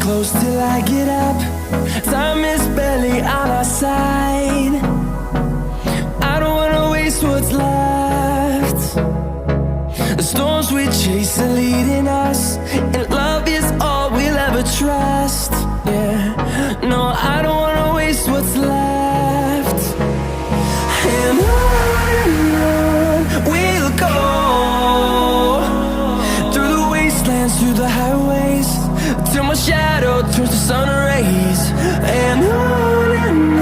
close till I get up. Time is barely on our side. I don't wanna waste what's left. The storms we chase are leading us, and love is all we'll ever trust. Yeah, no, I don't wanna waste what's left. And on we'll go, through the wastelands, through the highways, till my shadow turns to sun rays. And on